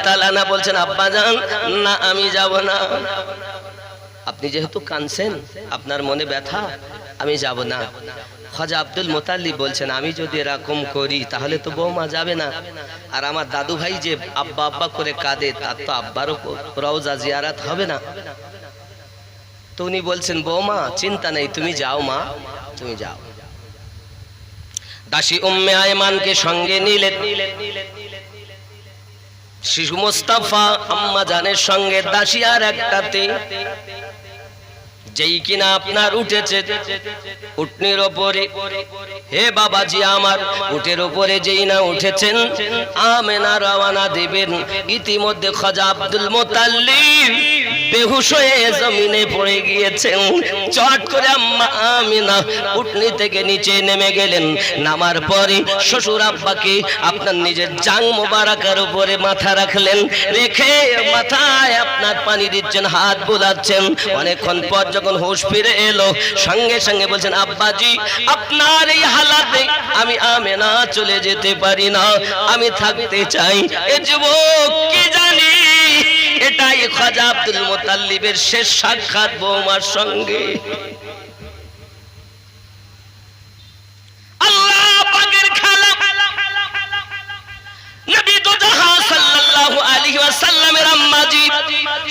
তাআলা না বলছেন আব্বা জান না আমি যাব না, আপনি যেহেতু কাঁদছেন আপনার মনে ব্যথা, আমি যাব না। খাজা আব্দুল মুতাল্লিব বলছেন আমি যদি এরকম করি তাহলে তো বৌমা যাবে না, আর আমার দাদু ভাই যে আব্বা আব্বা করে কাঁদে তার তো আব্বারও রওজা জিয়ারত হবে না। তো উনি বলছেন বৌমা চিন্তা নেই, তুমি যাও মা, তুমি যাও। দাসী উম্মে আয়মানকে সঙ্গে নিলেন, শিশু মোস্তাফা আম্মা জানের সঙ্গে দাসী আর একটাতে, যেই কিনা আপনার উঠেছে উটনির ওপরে, হে বাবাজি আমার, উটের ওপরে যেই না উঠেছেন আমেনা রওনা দিবেন, ইতিমধ্যে খাজা আব্দুল মুতাল্লিব বেহুশ হয়ে জমিনে পড়ে গিয়েছেন। চট করে আম্মা আমিনা উটনি থেকে নিচে নেমে গেলেন, নামার পরে শ্বশুর আব্বাকে আপনার নিজের জাং মোবারকের উপরে মাথা রাখলেন, রেখে মাথায় আপনার পানি দিচ্ছেন, হাত বোলাচ্ছেন। অনেকক্ষণ পর যখন হুঁশ ফিরে এলো সঙ্গে সঙ্গে বলছেন আব্বাজি আপনার এই হালাতে আমি আমেনা চলে যেতে পারি না, আমি থাকতে চাই। এ যুবক কি জানি এটাই খাজা আব্দুল মুতাল্লিবের শেষ সাক্ষাৎ বৌমার সঙ্গে। আল্লাহ পাকের খেলা নবী দো জাহান সাল্লাল্লাহু আলাইহি ওয়াসাল্লামের আম্মাজি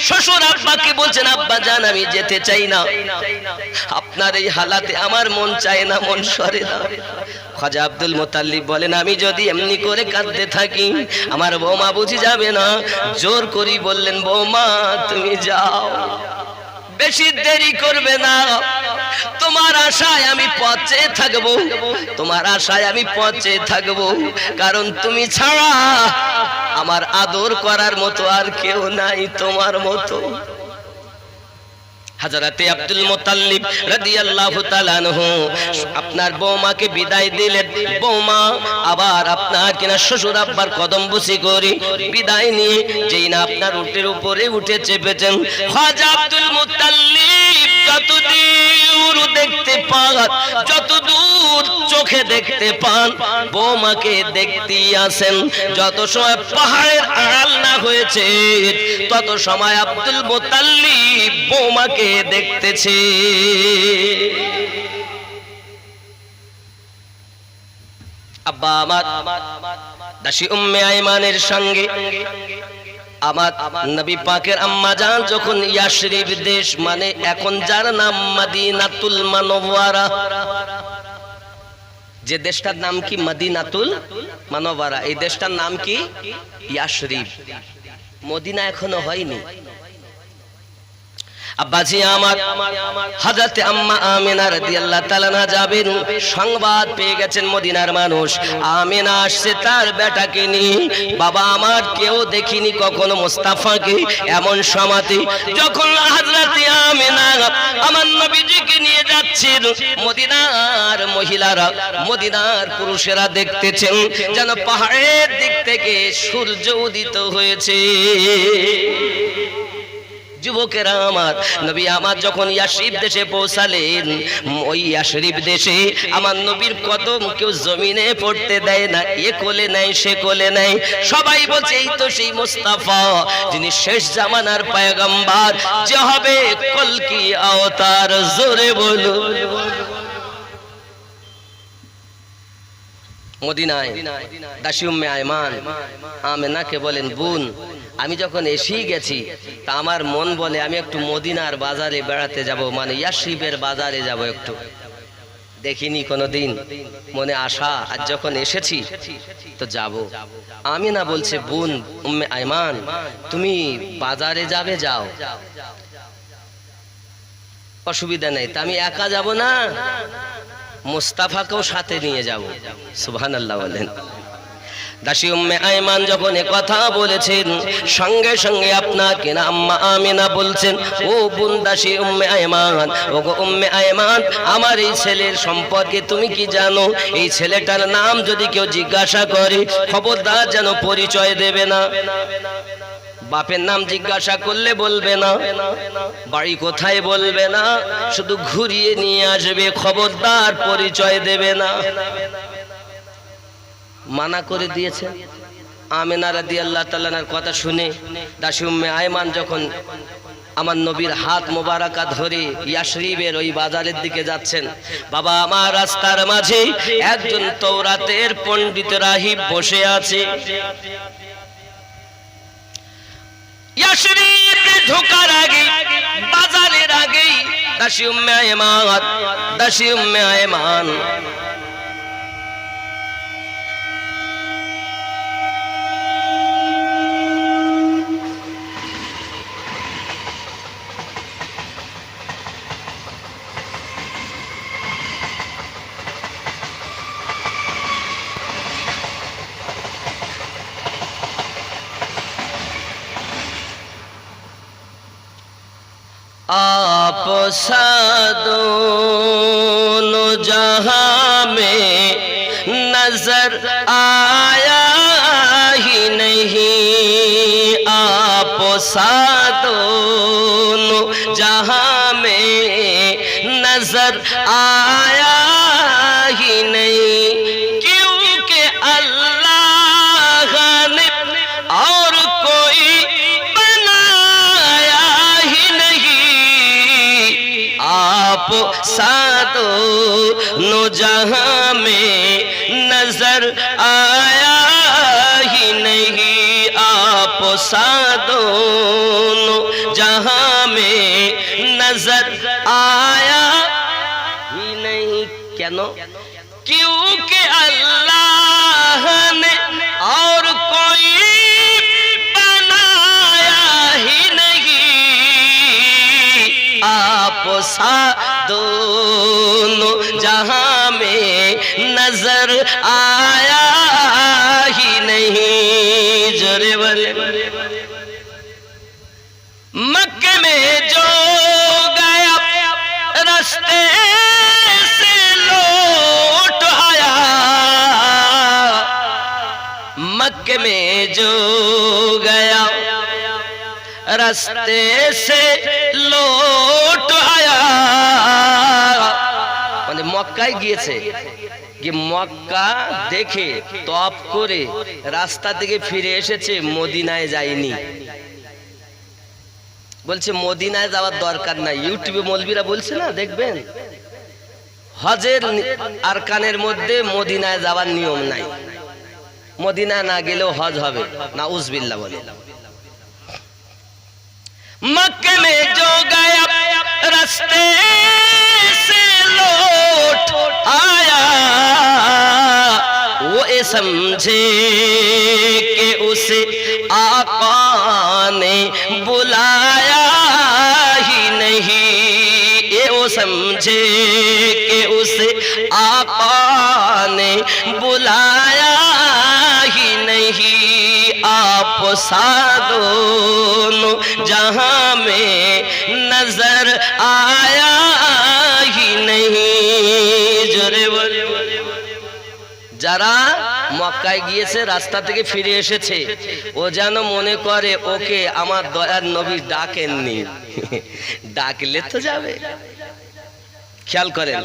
শ্বশুর আব্বাকে বলছেন আব্বা জান আমি যেতে চাই না, আপনার এই হালাতে আমার মন চায় না, মন সরে না। খাজা আব্দুল মুতাল্লিব বলেন আমি যদি এমনি করে কাঁদতে থাকি আমার বৌমা বুঝি যাবে না। জোর করি বললেন বৌমা তুমি যাও, বেশি দেরি করবে না, তোমার আশায় আমি পথে থাকবো, তোমার আশায় আমি পথে থাকবো, কারণ তুমি ছাড়া আমার আদর করার মতো আর কেউ নাই তোমার মতো। হযরতে আব্দুল মুতাল্লিব রাদিয়াল্লাহু তাআলা আনহু আপনার বৌমাকে বিদায় দিলেন। বৌমা আবার আপনার কিনা শ্বশুর আব্বার কদম বুসি করে বিদায় নিয়ে যেই না আপনার উটের উপরে উঠে চেপেছেন, খাজা আব্দুল মুতাল্লিব যতদূর দেখতে পান, যতদূর চোখে দেখতে পান বৌমাকে দেখতেই আসেন। যত সময় পাহাড়ের আড়াল না হয়েছে তত সময় আব্দুল মুতাল্লিব বৌমাকে দেখতেছে। আব্বা আমার দাসী উম্মে আইমানের সঙ্গে আমার নবী পাকের আম্মা জান যখন ইয়াশরিব দেশ মানে এখন যার নাম মদিনাতুল মুনাওয়ারা, যে দেশটার নাম কি মদিনাতুল মুনাওয়ারা, এই দেশটার নাম কি ইয়াশরিব, মদিনা এখনো হয়নি। আব্বাজি আমার হযরতে আম্মা আমিনা রাদিয়াল্লাহু তাআলা আনহা যাবেন, সংবাদ পেয়ে গেছেন মদিনার মানুষ আমিনা আসছে তার বেটাকে নিয়ে। বাবা আমার কেউ দেখিনি কখনো মুস্তাফাকে এমন সমাধি, যখন হযরতে আমিনা আমার নবীজিকে নিয়ে যাচ্ছেন মদিনার মহিলারা মদিনার পুরুষেরা দেখতেছেন যেন পাহাড়ের দিক থেকে সূর্য উদিত হয়েছে। যুবকেরা আমার, নবী আমার যখন ইয়াশরিব দেশে পৌঁছালেন, ওই ইয়াশরিব দেশে আমার নবীর কদম কেউ জমিনে পড়তে দেয় না, এ কোলে নাই সে কোলে নাই, সবাই বলছে এই তো সেই মুস্তাফা যিনি শেষ জামানার পয়গম্বর, যে হবে কলকি আওতার। জোরে বলুন। মদিনায় দাসী উম্মে আয়মান আমেনাকে বলেন বোন আমি যখন এসেই গেছি তা আমার মন বলে আমি একটু মদিনার বাজারে বেড়াতে যাব, মানে ইয়াশরিবের বাজারে যাব, একটু দেখিনি কোনোদিন, মনে আশা, আর যখন এসেছি তো যাব। আমিনা বলছে বোন উম্মে আয়মান তুমি বাজারে যাবে, যাও, অসুবিধা নেই, তা আমি একা যাব না, মুস্তাফাকেও সাথে নিয়ে যাব। সুবহানাল্লাহ বলেন। দাসী উম্মে আয়মান যখন কথা বলেছেন সঙ্গে সঙ্গে আপনাকে না আম্মা আমিনা বলছেন ও বোন দাসী উম্মে আয়মান, ও গো উম্মে আয়মান আমার এই ছেলের সম্পর্কে তুমি কি জানো? এই ছেলেটার নাম যদি কেউ জিজ্ঞাসা করে খবরদার যেন পরিচয় দেবে না, বাপের নাম জিজ্ঞাসা করলে বলবে না, বাড়ি কোথায় বলবে না, শুধু ঘুরিয়ে নিয়ে আসবে, খবরদার পরিচয় দেবে না। মানা করে দিয়েছে আমেনা রাদিয়াল্লাহু তাআলার কথা শুনে দাসী উম্মে আয়মান যখন আমার নবীর হাত মোবারকা ধরে ইয়াশরিবের ওই বাজারের দিকে যাচ্ছেন, বাবা আমার রাস্তার মাঝে একজন তওরাতের পণ্ডিত রাহিব বসে আছে। ইয়াশরিবে ঢোকার আগে, বাজারের আগে দাসী উম্মে আয়মান आप दोनों जहां में नजर आया ही नहीं, आप दोनों जहां में नजर आया ही नहीं, क्योंकि अल्लाह ने और कोई आप दोनों जहां में नजर आया ही नहीं, आप दोनों जहां में नजर आया ही नहीं। क्यों? क्योंकि अल्लाह ने और कोई बनाया ही नहीं, आप दोनों जहां में नजर आया ही नहीं। जोरे बोले मक्के में जो गया रास्ते से लौट आया, मक्के में जो गया रास्ते से लौट आया, মানে মক্কায় গিয়েছে, গিয়ে মক্কা দেখে তওয়াফ করে রাস্তা থেকে ফিরে এসেছে, মদিনায় যায়নি। বলছে মদিনায় যাওয়ার দরকার নাই। ইউটিউবে মৌলবীরা বলছে না, দেখবেন হজের আরকানের মধ্যে মদিনায় যাওয়ার নিয়ম নাই, মদিনায় না গেলেও হজ হবে। নাউজুবিল্লাহ বলে। मक्के में जो गया रास्ते से लौट आया, वो ये समझे कि उसे आका ने बुलाया ही नहीं, ये वो समझे कि उसे आका ने बुलाया ही नहीं, आप दोनों जहां में नजर आया ही नहीं। जोरे बोले যারা মক্কায় গিয়েছে রাস্তা থেকে ফিরে এসেছে, ও যেন মনে করে ওকে আমার দয়ার নবী ডাকেননি, ডাকলে তো যাবে। খেয়াল করেন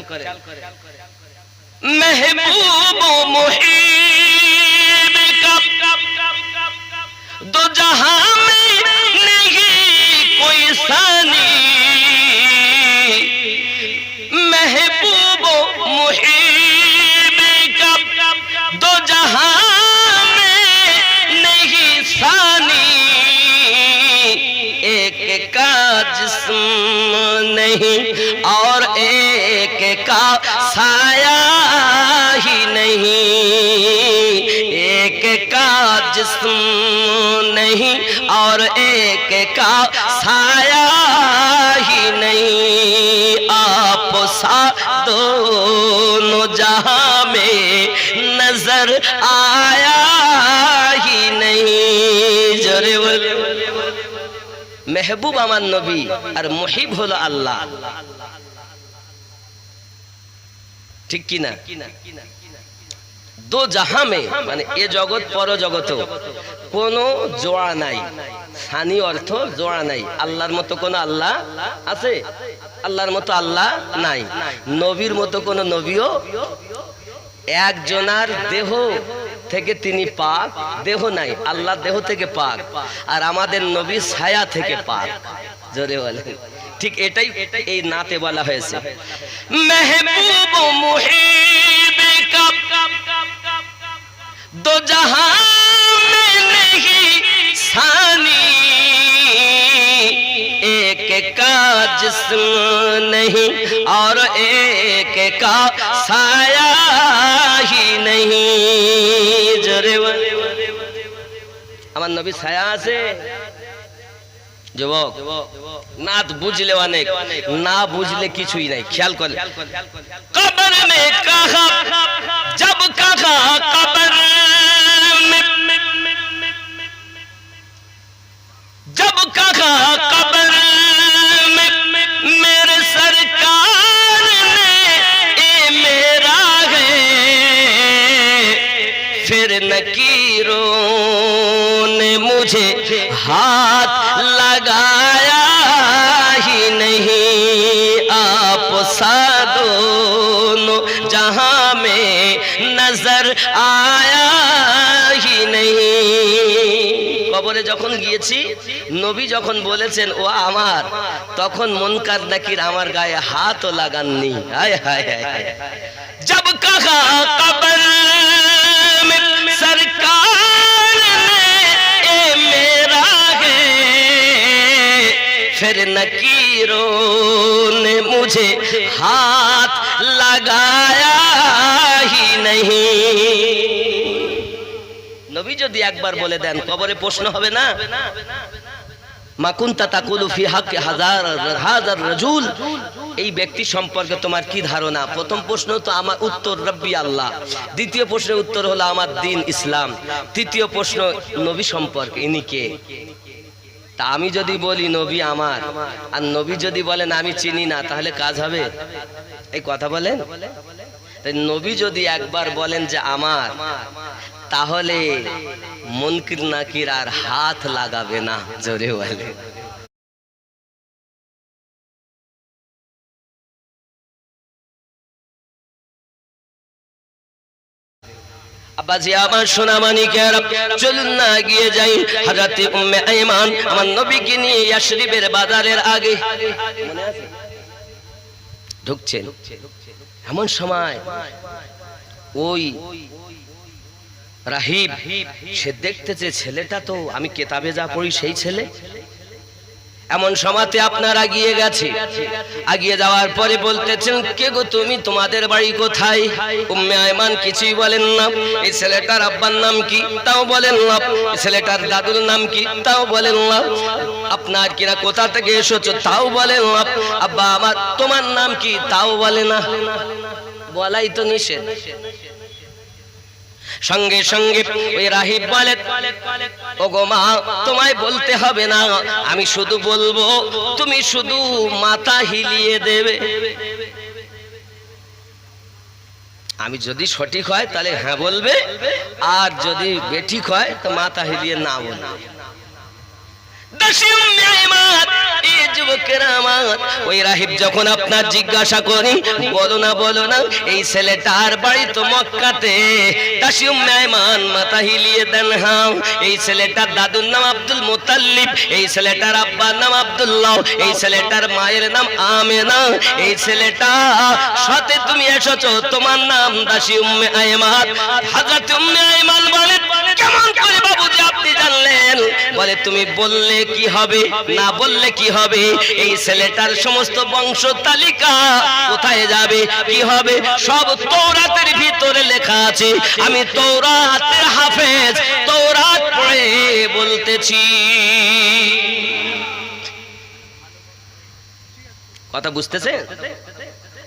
महबूब मुहीब का दो जहां में नहीं कोई सानी, महबूब मुहीब का दो जहां में नहीं सानी, एक का जिस्म नहीं और एक का साया ही नहीं, एक का जिस्म नहीं और एक का साया ही नहीं, आप दोनों जहां में नजर आया ही नहीं। जोरे बोले महबूब আমার নবী আর মুহিব হলো আল্লাহ, ঠিক কি না? দো জাহাঁ মে মানে এ জগৎ পর জগত কোনো জোড়া নাই, সানি অর্থ জোড়া নাই। আল্লাহর মতো কোন আল্লাহ আছে? আল্লাহর মতো আল্লাহ নাই। নবীর মতো কোন নবীও একজনার দেহ থেকে তিনি পাক, দেহ নাই, আল্লাহ দেহ থেকে পাক, আর আমাদের নবী ছায়া থেকে পাক। জোরে বলেন। ঠিক এটাই এই নাতে বলা হয়েছে, মেহবুব মুহিব কা দো জাহান में नहीं सानी, एक का जिस्म नहीं और एक का साया ही नहीं। জোরে বলে। আমার নবী ছায়া আছে। যুবক, নাত বুঝলে অনেক, না বুঝলে কিছুই নাই। খেয়াল করে, কবর মে কাহা জব কাহা কবর जब कहा कब्र में मेरे सरकार ने ए मेरा है, फिर नकीरों ने मुझे हाथ लगाया ही नहीं। आप सा दोनों जहां में नजर आया ही नहीं। কবরে যখন গিয়েছি, নবী যখন বলেছেন ও আমার, তখন মুনকার নাকির আমার গায়ে হাতও লাগাননি। হায় হায় হায়। जब कहा कब्र में सरकार ने ए मेरा है, फिर नकीरों ने मुझे हाथ लगाया ही नहीं। নবী যদি একবার বলে দেন, কবরে প্রশ্ন হবে না, মা কুনতা তাকুলু ফি হাক্কি হাজার রাজুল, এই ব্যক্তি সম্পর্কে তোমার কি ধারণা? প্রথম প্রশ্ন তো আমার উত্তর রব্বি আল্লাহ, দ্বিতীয় প্রশ্নের উত্তর হলো আমার দ্বীন ইসলাম, তৃতীয় প্রশ্ন নবী সম্পর্কে ইনি কে। তা আমি যদি বলি নবী আমার, আর নবী যদি বলেন আমি চিনি না, তাহলে কাজ হবে? এই কথা বলেন। তাই নবী যদি একবার বলেন যে আমার, তাহলে মুনকির নাকির আর হাত লাগাবে না। জোরে বলে। আব্বাজি আমার সোনামানিকেরা, চলুন না এগিয়ে যাই। হযরত উম্মে আইমান আমার নবীকে নিয়ে ইয়াশরিবের বাজারের আগে মনে আছে ঢুকছেন, এমন সময় ওই রাহিব সে দেখতেছে ছেলেটা তো আমি কিতাবে যা পড়ি সেই ছেলে। এমন সময়তে আপনারা গিয়ে গেছে, আগিয়ে যাওয়ার পরে বলতেছেন কে গো তুমি, তোমাদের বাড়ি কোথায়? উম্মে আয়মান কিছুই বলেন না। এই ছেলেটার আব্বার নাম কি? তাও বলেন না। এই ছেলেটার দাদুর নাম কি? তাও বলেন না। আপনার কিনা কোথা থেকে এসেছো? তাও বলেন না। আব্বা আমার, তোমার নাম কি? তাও বলে না। বলাই তো নিষেধ। সঙ্গে সঙ্গে ওই রাহিব বলে, ওগো মা, তোমায় বলতে হবে না, আমি শুধু বলবো, তুমি শুধু মাথা হিলিয়ে দেবে। আমি যদি সঠিক হয় তাহলে হ্যাঁ বলবে, আর যদি বেঠিক হয় তো মাথা হিলিয়ে না বলবে। ওই রাহিব যখন আপনার জিজ্ঞাসা করি, বলো না বলো না, এই ছেলেটার বাড়ি তো মক্কাতে। দাসী উম্মে আয়মান মাথা হিলিয়ে দেন হ্যাঁ। এই ছেলেটার দাদুর নাম আব্দুল মুতাল্লিব, এই ছেলেটার আব্বার নাম আব্দুল্লাহ, এই ছেলেটার মায়ের নাম আমেনা। এই ছেলেটা সাথে তুমি এসেছো, তোমার নাম দাসী উম্মে আয়মান। হযরত উম্মে আয়মান বলে, কেমন করে বাবুজি আপনি জানলেন? বলে তুমি বললে কি হবে, না বললে কি হবে? এই ছেলেটার সমস্ত বংশ তালিকা কোথায় যাবে, কি হবে, সব তৌরাতের ভিতরে লেখা আছে। আমি তৌরাতের হাফেজ, তৌরাত পড়ে বলতেছি। কথা বুঝতেছেন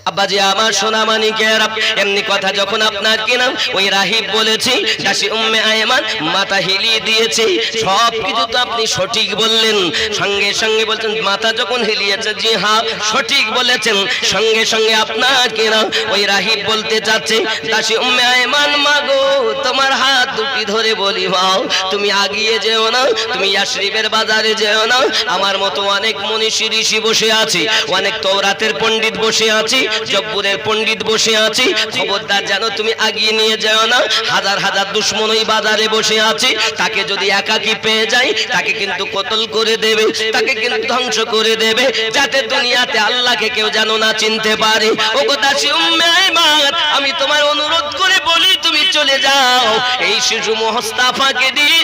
আব্বাজি আমার সোনামানিকেরা? এমনি কথা যখন আপনার কিনা ওই রাহিব বলেছি, দাসী উম্মে আয়মান মাথা হিলিয়ে দিয়েছে, সব কিছু তো আপনি সঠিক বললেন। সঙ্গে সঙ্গে বলছেন মাথা যখন হিলিয়েছে, জি হ্যাঁ সঠিক বলেছেন। সঙ্গে সঙ্গে আপনার কিনা ওই রাহিব বলতে চাচ্ছে, দাসী উম্মে আয়মান মাগো, তোমার হাত দুটি ধরে বলি মাও, তুমি আগিয়ে যেও না, তুমি ইয়াশরিবের বাজারে যেও না। আমার মতো অনেক মনীষী ঋষি বসে আছে, অনেক তৌরাতের পণ্ডিত বসে আছে, জব্বরের পণ্ডিত বসে আছি, খবরদার যেন তুমি আগিয়ে নিয়ে যাও না। হাজার হাজার দুশমন ওই বাজারে বসে আছে, তাকে যদি একাকী পেয়ে যায় তাকে কিন্তু কতল করে দেবে, তাকে কিন্তু ধ্বংস করে দেবে, যাতে দুনিয়াতে আল্লাহকে কেউ যেন না চিনতে পারে। ও দাসী উম্মে আইমান, আমি তোমার অনুরোধ করে বলি তুমি চলে যাও, এই শিশু মুস্তাফাকে দিয়ে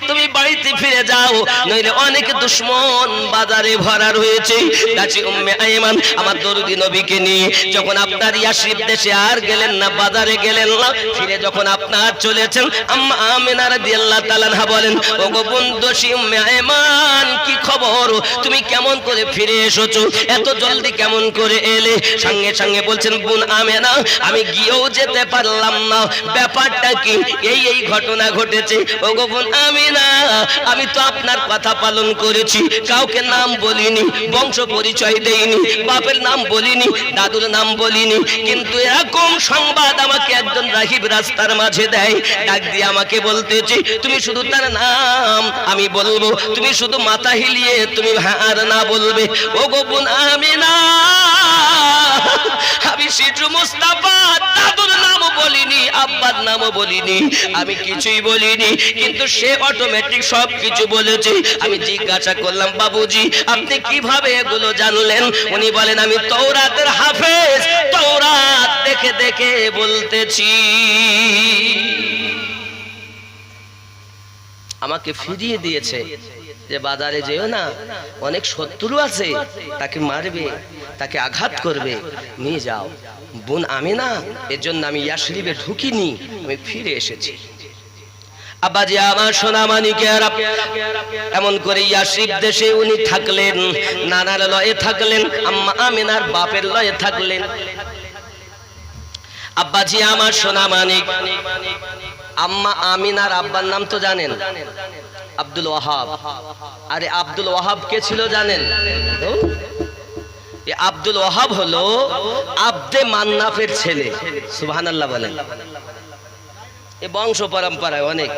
তুমি বাড়িতে ফিরে যাও, নইলে অনেক দুশমন বাজারে ভরা রয়েছে। দাসী উম্মে আইমান আমার দরুদি নবীকে নিয়ে যখন আপনার ইয়াসরিব দেশে আর গেলেন না, বাজারে গেলেন না, ফিরে যখন আপনার চলেছেন, আম্মা আমিনা রাদিয়াল্লাহু তাআলা আনহা বলেন, ও গো বোন দাসী উম্মে আইমান, কি খবর, তুমি কেমন করে ফিরে এসেছো, এত জলদি কেমন করে এলে? সঙ্গে সঙ্গে বলছেন, বোন আমিনা, আমি গিয়েও যেতে পারলাম না, ব্যাপারটা কি? এই ঘটনা ঘটেছে। ও গো বোন আমিনা, আমি তো আপনার কথা পালন করেছি, কাউকে নাম বলিনি, বংশ পরিচয় দেইনি, বাপের নাম বলিনি, দাদুর নাম বলিনি, কিন্তু এরকম সংবাদ আমাকে একজন রাহিব রাস্তার মাঝে দেয়, ডাক দিয়ে আমাকে বলতেছি তুমি শুধু তার নাম আমি বলবো, তুমি শুধু মাথা হিলিয়ে তুমি হ্যাঁ আর না বলবে। ও গো বোন আমিনা, আমি শিশু মুস্তাফা দাদুর নামও বলিনি, আব্বার নামও বলিনি, আমি কিছুই বলিনি, কিন্তু সে অটোমেটিক সব কিছু বলেছে। আমি জিজ্ঞাসা করলাম, বাবুজি আপনি কিভাবে এগুলো জানলেন? উনি বলেন, আমি তওরাতের হাফেজ, তওরাত দেখে দেখে বলতেছি। আমাকে ফিরিয়ে দিয়েছে যে বাজারে যেও না, অনেক শত্রু আছে, তাকে মারবে, তাকে আঘাত করবে, নিয়ে যাও। বোন আমিনা, এর জন্য আমি ইয়াসরিবে ঢুকিনি, আমি ফিরে এসেছি। আব্বাজি আমার সোনা মানিকেরা, এমন করে ইয়াসরিব দেশে উনি থাকলেন, নানার লয়ে থাকলেন, আম্মা আমিনার বাপের লয়ে থাকলেন। আব্বাজি আমার সোনা মানিক, আম্মা আমিনার আব্বার নাম তো জানেন, আব্দুল ওয়াহাব। আরে আব্দুল ওয়াহাব কে ছিল জানেন? আব্দুল ওয়াহাব হলো আব্দে মান্নাফের ছেলে। সুবহানাল্লাহ বলেন। এ বংশ পরম্পরায় অনেক।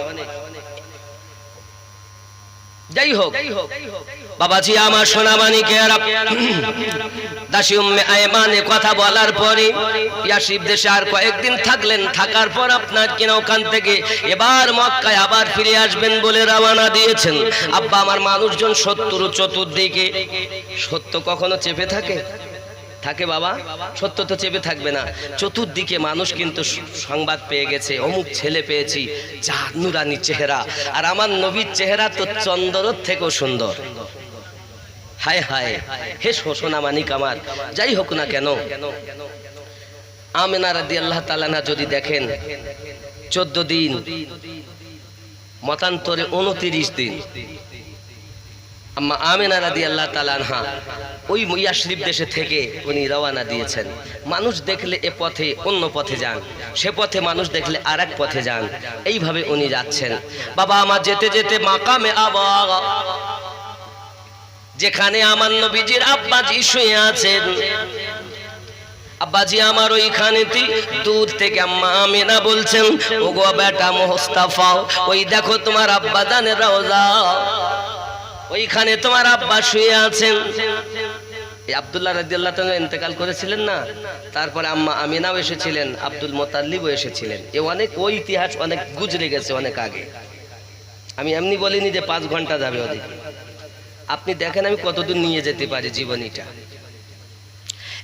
যাই হোক বাবাজি আমার সোনা মানিকেরা, দাসী উম্মে আইমানে কথা বলার পরে ইয়াসরিব দেশে আর কয়েকদিন থাকলেন। থাকার পর আপনার কিনা ওখান থেকে এবার মক্কায় আবার ফিরে আসবেন বলে রওনা দিয়েছেন। আব্বা আমার মানুষজন শত্রু চতুর্দিকে। সত্য কখনো চেপে থাকে? থাকে বাবা, সত্য তো চেপে থাকবে না। চতুর্দিকে মানুষ কিন্তু সংবাদ পেয়ে গেছে, অমুক ছেলে পেয়েছি, যা নুরানি চেহারা, আর আমার নবীর চেহারা তো চন্দ্রের থেকেও সুন্দর। হায় হায়, হে সোনা মানিক আমার, যাই হোক না কেন, আমিনা রাদিয়াল্লাহু তাআলা আনহা যদি দেখেন 14 দিন, মতান্তরে 29 দিন, আম্মা আমিনা রাদিয়াল্লাহু তাআলা আনহা ওই ইয়াসরিব দেশে থেকে উনি রওনা দিয়েছেন। মানুষ দেখলে এ পথে অন্য পথে যান, সে পথে মানুষ দেখলে আরেক পথে যান, এইভাবে উনি যাচ্ছেন। বাবা আমার যেতে যেতে মাকামে আবা, যেখানে আমার নবীজির আব্বাজি শুয়ে আছেন, আব্বাজি আমার ওইখানেতে দূর থেকে আম্মা আমিনা বলছেন, ওগো বেটা মুস্তাফা, ওই দেখো তোমার আব্বা জানের রওজা, ওইখানে তোমার আব্বা শুয়ে আছেন। আব্দুল্লাহ রাদিয়াল্লাহু তাআলা ইন্তেকাল করেছিলেন না, তারপরে আম্মা আমিনাও এসেছিলেন, আব্দুল মুত্তালিবও এসেছিলেন। এ অনেক ওই ইতিহাস অনেক গুজরে গেছে অনেক আগে। আমি এমনি বলিনি যে 5 ঘন্টা যাবে ওদিক। আপনি দেখেন আমি কতদূর নিয়ে যেতে পারি জীবনীটা।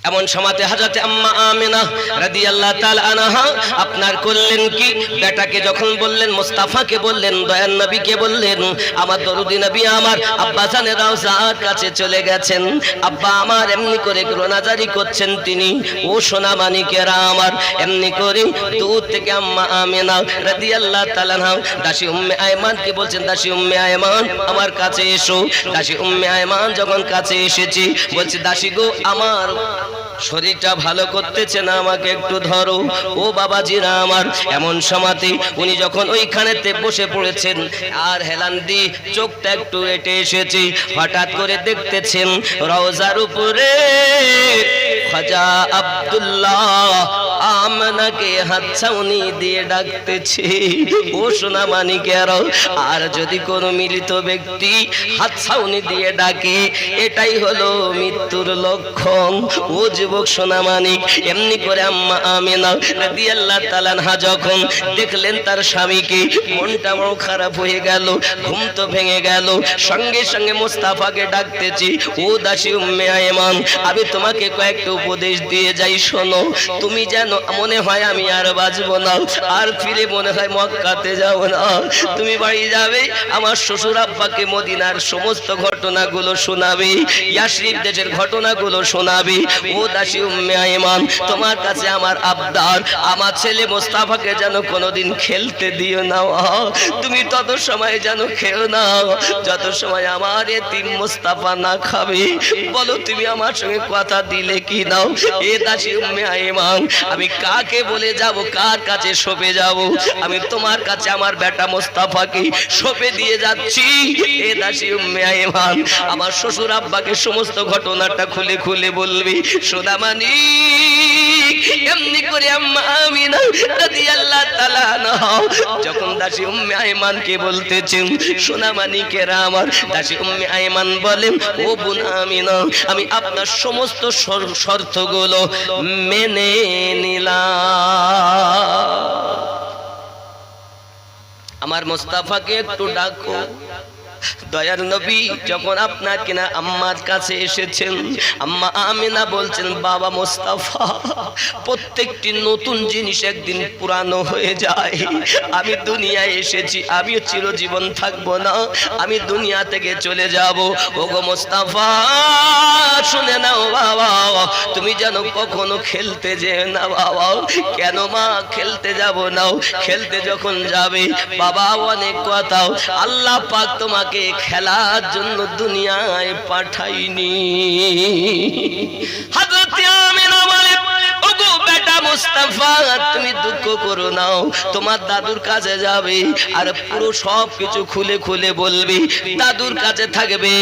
এমন সময়তে হযরত আম্মা আমিনা রাদিয়াল্লাহু তাআলা আনহা আপনার করলেন কি, বেটাকে যখন বললেন, মুস্তাফাকে বললেন, দয়ার নবীকে বললেন, আমার দরুদি নবী আমার আব্বা জানের রওজার কাছে চলে গেছেন, আব্বা আমার এমনি করে রোনাজারি করছেন তিনি। ও সোনা মানিকেরা আমার, এমনি করে দূর থেকে আম্মা আমিনা রাদিয়াল্লাহু তাআলা আনহা দাসী উম্মে আইমানকে বলছেন, দাসী উম্মে আইমান আমার কাছে এসো। দাসী উম্মে আইমান যখন কাছে এসেছি, বলছি, দাসী গো আমার শরীরটা ভালো করতেছে না, আমাকে একটু ধরো। ও বাবাজিরা আমার, এমন সময়তে উনি যখন ওইখানেতে বসে পড়েছেন আর হেলান দি চোখটা একটু এটে এসেছে, হঠাৎ করে দেখতেছেন রওজার উপরে খাজা আব্দুল্লাহ আমনাকে হাতছাউনি দিয়ে ডাকতেছে ও সোনা মানিকের। আর যদি কোনো মিলিত ব্যক্তি হাতছাউনি দিয়ে ডাকে এটাই হলো মৃত্যুর লক্ষণ। ও যুবক সোনা মানিক, এমনি করে আম্মা আমিনা রাদিয়াল্লাহু তাআলা আনহা যখন দেখলেন তার স্বামীকে, মনটা বড় খারাপ হয়ে গেল, ঘুম তো ভেঙে গেল। সঙ্গে সঙ্গে মুস্তাফাকে ডাকতেছি, ও দাসী উম্মে আয়মান, আমি তোমাকে কয়েকটা উপদেশ দিয়ে যাই, শোনো। তুমি যেন মনে হয় আমি আর বাঁচবো না, আর ফিরে মনে হয় মক্কাতে যাব না। তুমি বাড়ি যাবে, আমার শ্বশুর আব্বাকে মদিনার সমস্ত ঘটনাগুলো শোনাবে, ইয়াসরিব দেশের ঘটনাগুলো শোনাবে। ও দাসী উম্মে আয়মান, তোমার কাছে আমার আবদার, আমার ছেলে মুস্তাফাকে যেন কোনোদিন খেলতে দিও না। তুমি তত সময় যেন খেও না যত সময় আমার এতিম মুস্তাফা না খাবে। বলো তুমি আমার সঙ্গে কথা দিলে কি নাও? এ দাসী উম্মে আয়মান, আমি কাকে বলে যাব, কার কাছে সঁপে যাব? আমি তোমার কাছে আমার বেটা মুস্তাফাকে সঁপে দিয়ে যাচ্ছি। এ দাসী উম্মে আয়মান, আমার শ্বশুর আব্বাকে সমস্ত ঘটনাটা খুলে খুলে বলবি। সোনামানি এমনি করে আম্মা আমিনা রাদিয়াল্লাহু তাআলা আনহা যখন দাসী উম্মে আয়মানকে বলতেছেন, সোনামানিকেরা আমার, দাসী উম্মে আয়মান বলেন, ও বোন আমিনা, আমি আপনার সমস্ত শর্তগুলো মেনে নিলাম। আমার মুস্তাফাকে একটু ডাকো। দয়ার নবী যখন আপনার কিনা আম্মার কাছে এসেছেন, আম্মা আমিনা বলছেন, বাবা মুস্তাফা, প্রত্যেকটি নতুন জিনিস একদিন পুরানো হয়ে যায়। আমি দুনিয়ায় এসেছি, আমিও চিরজীবন থাকবো না, আমি দুনিয়া থেকে চলে যাব। ওগো মুস্তাফা শুনে নাও বাবা, তুমি যেন কখনো খেলতে যেও না বাবা। কেন মা? খেলতে যাব না। খেলতে যখন যাবে বাবা, অনেক কথা, আল্লাহ পাক তোমাকে খেলার জন্য দুনিয়ায় পাঠাইনি। হযরত আমিনা বলে, ওগো বেটা মুস্তাফা, তুমি দুঃখ করো না, তোমার দাদুর কাছে যাবে আর পুরো সব কিছু খুলে খুলে বলবি। দাদুর কাছে থাকবে,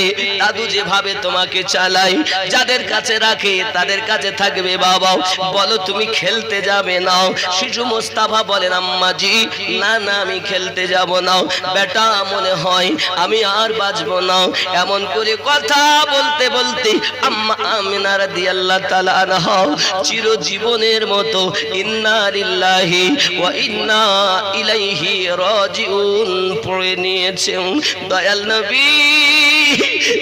দাদু যেভাবে তোমাকে চালায়, যাদের কাছে রাখে তাদের কাছে থাকবে। বাবা বলো তুমি খেলতে যাবে না? শিশু মুস্তাফা বলেন, আম্মাজি না না, আমি খেলতে যাব না। বেটা মনে হয় আমি আর বাঁচবো না। এমন করে কথা বলতে বলতে আম্মা আমিনা রাদিয়াল্লাহু তাআলা আনহা চিরজীবনের মতো ইন্না লিল্লাহি ওয়া ইন্না ইলাইহি রাজিউন পড়ে নিয়েছেন। দয়াল নবী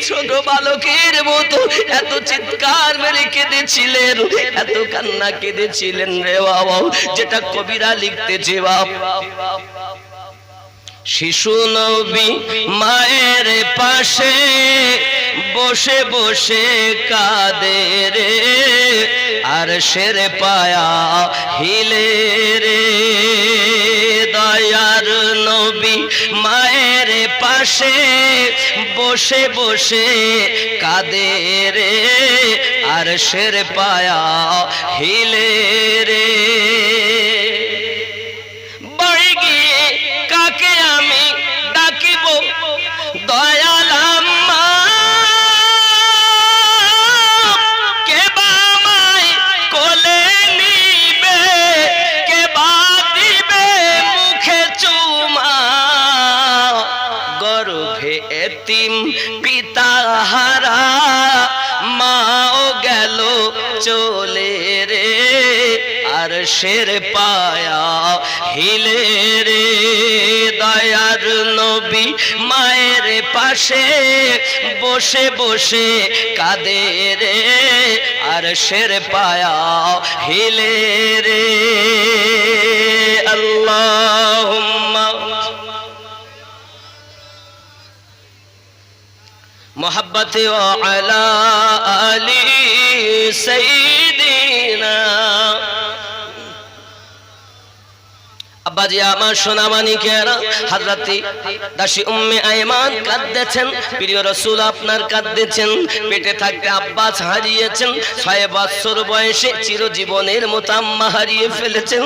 ছোট বালকের মতো এত চিৎকার মেরে কেঁদেছিলেন, এত কান্না কেঁদেছিলেন রে বাবা, যেটা কবিরা লিখতেছে। বাবা শিশু নবী মায়ের পাশে বসে বসে কাঁদে রে, আর শের পায়া হিলে রে। দয়ার নবী মায়ের পাশে বসে বসে কাঁদে রে, আর শের পায়া হিলে রে। বাড়ি গিয়ে কাকে আমি ডাকিব? দয়াল আম্মা, কে বা আমায় কোলে নিবে, কে বা দিবে মুখে চুমা। গর্ভে এতিম পিতা হারা মাও গেল চলে রে, আর শের পায়া হিলে রে। দয়ার নবী মায়ের পাশে বসে বসে কাঁদে রে, আর শের পায়া হিলে রে। আল্লাহুম্মা মোহাব্বতে আলা আলি সাইয়্যিদিনা। আব্বাজি আমার সোনামানিকেরা, হযরত দাসী উম্মে আয়মান কাঁদতেছেন, প্রিয় রাসূল আপনার কাঁদতেছেন। পেটে থাকতে আব্বাস হারিয়েছেন, 6 বছর বয়সে চিরজীবনের মতো আম্মা হারিয়ে ফেলেছেন।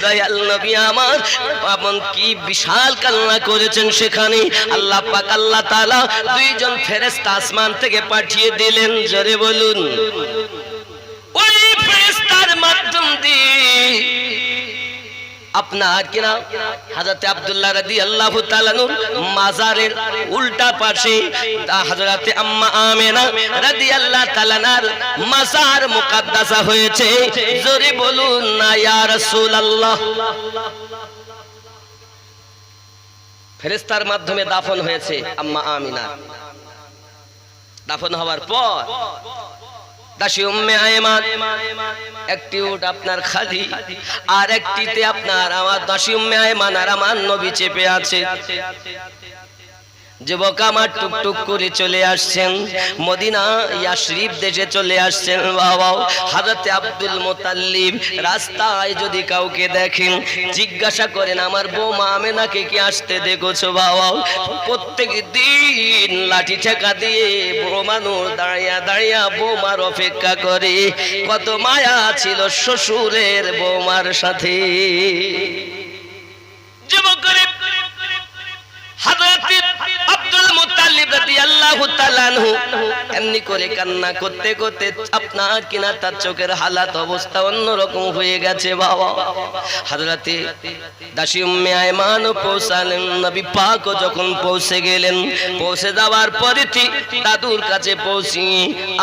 দয়াল নবী আমার এমন কি বিশাল কান্না করেছেন সেখানে। আল্লাহ পাক আল্লাহ তাআলা 2 জন ফেরেশতা আসমান থেকে পাঠিয়ে দিলেন। জোরে বলুন। ওই ফেরেশতার মাধ্যম দিয়ে আপনার কিনা হযরত আব্দুল্লাহ রাদিয়াল্লাহু তাআলা নূর মাজারের উল্টা পাশে হযরতে আম্মা আমেনা রাদিয়াল্লাহু তাআলা নার মাজার মুকদ্দাসা হয়েছে। জোরে বলুন না ইয়া রাসূলুল্লাহ। ফেরেশতার মাধ্যমে দাফন হয়েছে আম্মা আমিনা। দাফন হওয়ার পর দাসী উম্মে আয়মান একটি উট আপনার খালি, আর একটিতে আপনার আমার দাসী উম্মে আয়মান আর আমার নবী চেপে আছে। যুবক আমার টুকটুক করে চলে আসছেন মদিনা ইয়াশরিফ দেশে চলে আসছেন। বাবা হযরত আব্দুল মুতাল্লিব রাস্তায় যদি কাউকে দেখেন জিজ্ঞাসা করেন আমার বৌমা আমেনাকে কি আসতে দেখেছো? বাবা প্রত্যেক দিন লাঠি ঠেকা দিয়ে বৌমানুর দাঁড়িয়ে দাঁড়িয়ে বৌমার অপেক্ষা করে। কত মায়া ছিল শ্বশুরের বৌমার সাথে। যুবক হযরত আব্দুল মুত্তালিব রাদিয়াল্লাহু তাআলা আনহু এমনি করে কান্না করতে করতে আপনার কিনা তার চোখের হালাত অবস্থা অন্যরকম হয়ে গেছে। বাবা হযরত দাসী উম্মে আয়মান পৌঁছালেন। নবী পাক যখন পৌঁছে গেলেন, পৌঁছে যাওয়ার পরে দাদুর কাছে পৌঁছি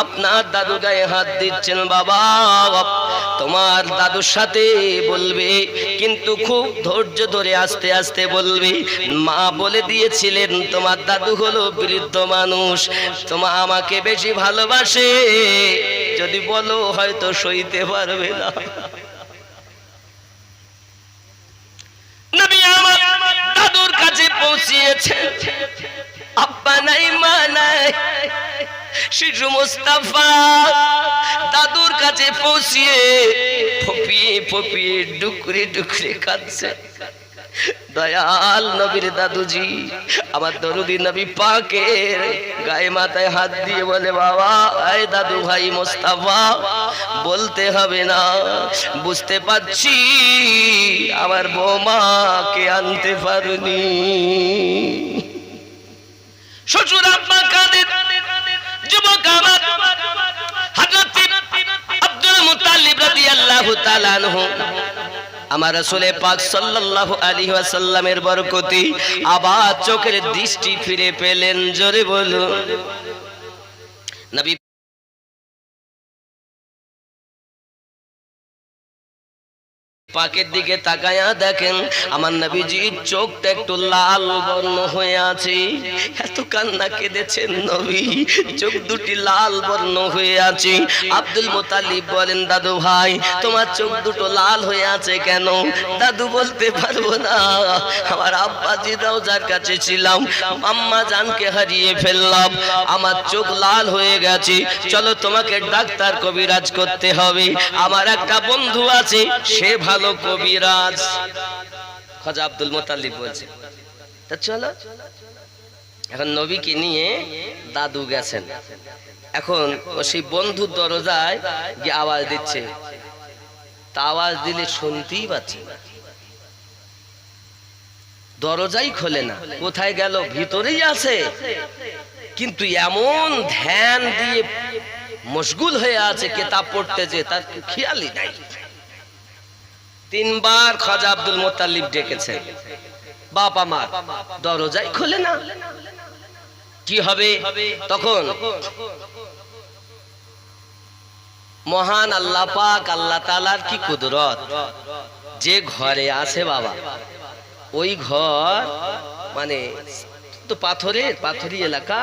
আপনার দাদু গায়ে হাত দিচ্ছেন। বাবা তোমার দাদুর সাথে বলবে, কিন্তু খুব ধৈর্য ধরে আস্তে আস্তে বলবে। মা বলে দিয়েছিলেন তোমার দাদু হলো বৃদ্ধ মানুষ, তোমার আমাকে বেশি ভালোবাসে, যদি বলো হয়তো সইতে পারবে না। নবী আমার দাদুর কাছে পৌঁছিয়েছেন। আব্বা নাই মা নাই, শিশু মুস্তাফা দাদুর কাছে পৌঁছিয়ে ফপিয়ে ফপিয়ে ডুকরে ডুকরে কাঁদছে। দয়াল নবীর দাদুজি আমার দরুদি নবী পাকের গায়ে মাথায় হাত দিয়ে বলে বাবা এই দাদু ভাই মুস্তাফা বলতে হবে না, বুঝতে পারছি আমার বৌমাকে আনতে পারুনি। শ্বশুর আব্বা কাঁদে, যুবক আমার হযরত আব্দুল মুত্তালিব রাদিয়াল্লাহু তাআলা আনহু আমার রাসূলে পাক সাল্লাল্লাহু আলাইহি ওয়াসাল্লামের বরকতে আবার চোখের দৃষ্টি ফিরে পেলেন। জোরে বলুন নবী পাকের দিকে তাকায়া দেখেন আমার নবীজির চোখটা একটু লাল বর্ণ হয়ে আছে। এত কান্না কেঁদেছেন নবী, চোখ দুটি লাল বর্ণ হয়ে আছে। আব্দুল মুত্তালিব বলেন দাদু ভাই তোমার চোখ দুটো লাল হয়ে আছে কেন? দাদু বলতে পারবো না, আমার আব্বাজি রওজার কাছে ছিলাম, আম্মা জানকে হারিয়ে ফেললাম, আমার চোখ লাল হয়ে গেছে। চলো তোমাকে ডাক্তার কবিরাজ করতে হবে, আমার একটা বন্ধু আছে সে ভালো কবিরাজ। খাজা আব্দুল মুত্তালিব বলছে তা চলো। এখন নবীকে নিয়ে দাদু গেছেন। এখন সেই বন্ধুর দরজায় গিয়ে আওয়াজ দিচ্ছে, তা আওয়াজ দিলে শুনতেই পাচ্ছে না, দরজাই খোলে না। কোথায় গেল? ভিতরেই আছে, কিন্তু এমন ধ্যান দিয়ে মশগুল হয়ে আছে কিতাব পড়তেছে তার খেয়ালই নাই। তিনবার খাজা আব্দুল মুত্তালিব ডেকেছেন, বাপ আমার দরজাই খোলে না, কি হবে? তখন মহান আল্লাহ পাক আল্লাহ তাআলার কি কুদরত, যে ঘরে আছে বাবা ওই ঘর মানে তো পাথরি এলাকা,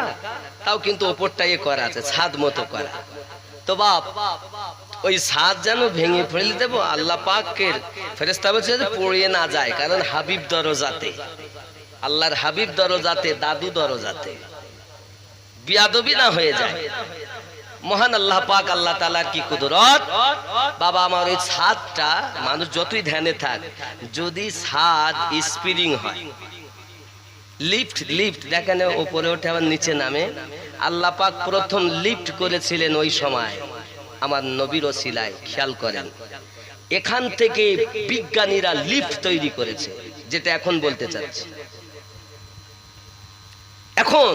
তাও কিন্তু ওপরটা ইয়ে করা আছে, ছাদ মতো করা। তো বাপ ওই ছাদ যেন ভেঙে ফেলে দেবো, আল্লাহ পাকের ফেরেশতা বলছে যে পড়িয়ে না যায়, কারণ হাবিব দরজাতে, আল্লাহর হাবিব দরজাতে, দাদু দরজাতে বিয়াদবি না হয়ে যায়। মহান আল্লাহ পাক আল্লাহ তাআলার কি কুদরত, বাবা আমার ওই ছাদটা মানুষ যতই ধ্যানে থাক, যদি ছাদ স্প্রিং হয়, লিফট দেখেন উপরে ওঠে আবার নিচে নামে, আল্লাহ পাক প্রথম লিফট করেছিলেন ওই সময় আমার নবীর ওসিলায়। খেয়াল করেন, এখান থেকে বিজ্ঞানীরা লিফট তৈরি করেছে, যেটা এখন বলতে চাচ্ছি। এখন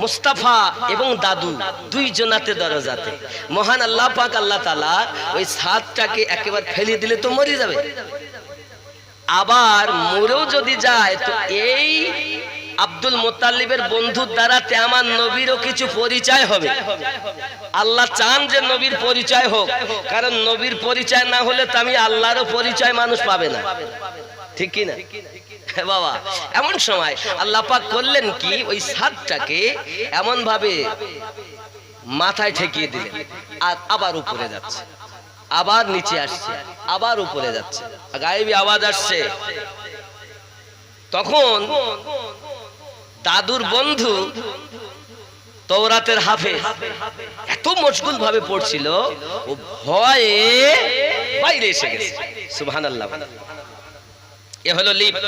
মুস্তাফা এবং দাদু দুইজনাতে দরজাতে, মহান আল্লাহ পাক আল্লাহ তাআলা ওই ছাদটাকে একেবারে ফেলে দিলে তো মরে যাবে। আবার মরেও যদি যায় তো এই আব্দুল মুত্তালিবের বন্ধুর দ্বারাতে আমার নবীরও কিছু পরিচয় হবে। আল্লাহ চান যে নবীর পরিচয় হোক, কারণ নবীর পরিচয় না হলে তো আমি আল্লাহরও পরিচয় মানুষ পাবে না, ঠিক কি না বাবা? এমন সময় আল্লাহ পাক করলেন কি, ওই ছাদটাকে এমন ভাবে মাথায় ঠেকিয়ে দিলেন, আর আবার উপরে যাচ্ছে, আবার নিচে আসছে, আবার উপরে যাচ্ছে, গায়েবী আওয়াজ আসছে। তখন দাদুর বন্ধু তওরাতের হাফেজ এত মশগুল ভাবে পড়ছিল, ও ভয়ে বাইরে এসে গেছে। সুবহানাল্লাহ। এ হলো লিফট,